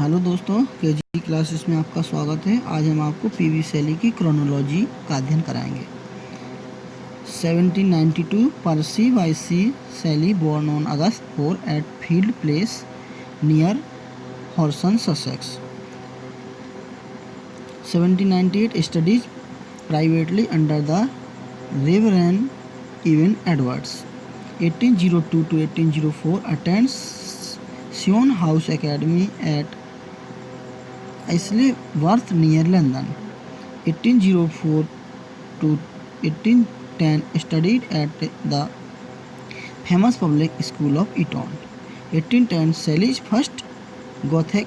Hello दोस्तों, KG classes में आपका स्वागत है। आज हम आपको पीवी शैली की क्रोनोलॉजी का अध्ययन कराएंगे। 1792 Percy Bysshe Shelley born on August 4 at Field Place near Horsham Sussex. 1798 studies privately under the Reverend Evan Edwards. 1802 to 1804 attends Sion House Academy at Isleworth near London. 1804 to 1810 studied at the famous public school of Eton. 1810 Shelley's first Gothic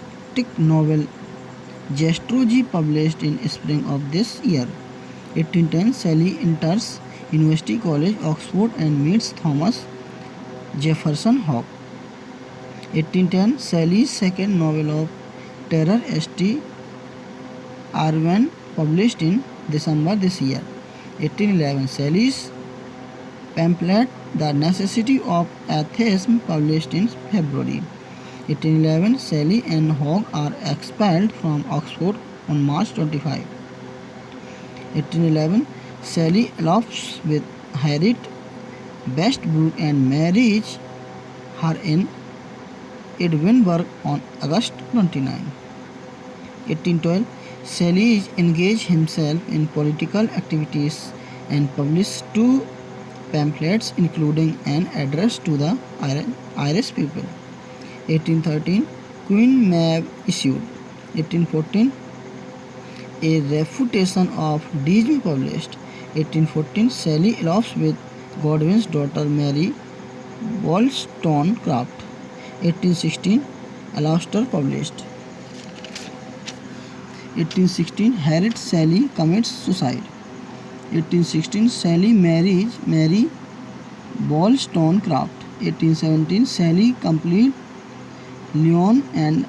novel Jastrogi published in spring of this year. 1810 Shelley enters University College Oxford and meets Thomas Jefferson Hope. 1810 Shelley's second novel of terror St. Arwen published in December this year. 1811 Shelley's pamphlet The Necessity of Atheism published in February. 1811 Shelley and Hogg are expelled from Oxford on March 25. 1811 Shelley elopes with Harriet Westbrook and marries her in Edinburgh on August 29. 1812 Shelley engaged himself in political activities and published 2 pamphlets including an address to the Irish people. 1813 Queen Mab issued. 1814 A Refutation of Deism published. 1814 Shelley elopes with Godwin's daughter Mary Wollstonecraft. 1816 Alastor published. 1816 Harriet Shelley commits suicide. 1816 Shelley marries Mary Wollstonecraft. 1817 Shelley completes Leon and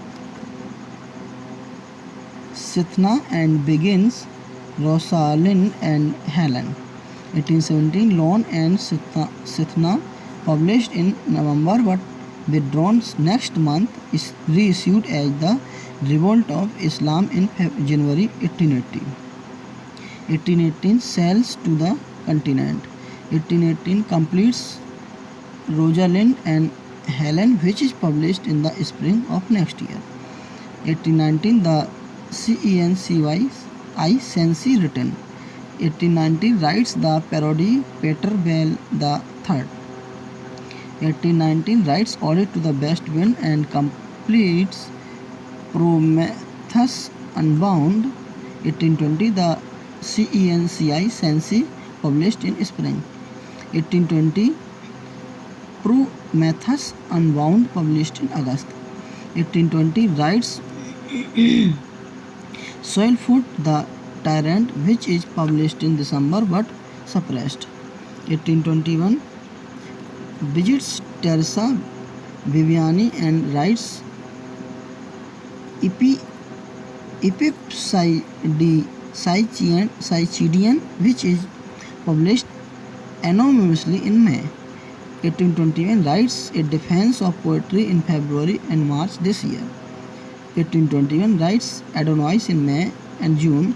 Sithna and begins Rosalind and Helen. 1817 Leon and Sithna published in November but withdrawn next month, is reissued as The Revolt of Islam in January 1880. 1818 sails to the continent. 1818 completes Rosalind and Helen, which is published in the spring of next year. 1819 the Cenci written. 1819 writes the parody Peter Bell the Third. 1819 writes Ode to the Best Wind and completes Prometheus Unbound. 1820 the Cenci published in spring. 1820 Prometheus Unbound published in August. 1820 writes Soilfoot the Tyrant, which is published in December but suppressed. 1821 visits Teresa Viviani and writes Ipipsychidion, which is published anonymously in May. 1821 writes A Defense of Poetry in February and March this year. 1821 writes Adonais in May and June.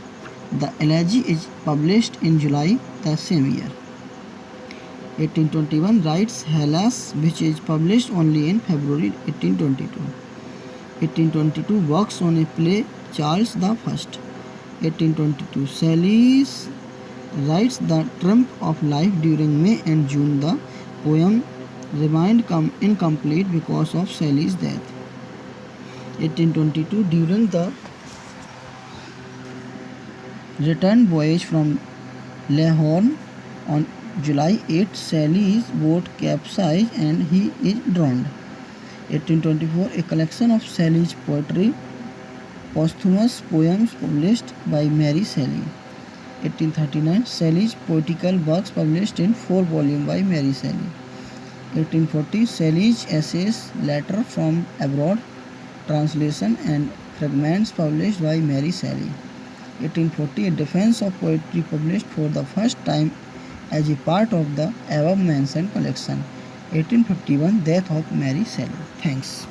The Elegy is published in July the same year. 1821 writes Hellas, which is published only in February 1822. 1822 works on a play Charles the First. 1822 Shelley writes The Triumph of Life during May and June. The poem remained incomplete because of Shelley's death. 1822 during the return voyage from Lahore on July 8, Shelley's boat capsized and he is drowned. 1824 A collection of Shelley's poetry, posthumous poems published by Mary Shelley. 1839 Shelley's poetical works published in 4 volumes by Mary Shelley. 1840 Shelley's essays, letter from abroad, translation and fragments published by Mary Shelley. 1840 A Defense of Poetry published for the first time as a part of the above mentioned collection. 1851 Death of Mary Shelley. Thanks.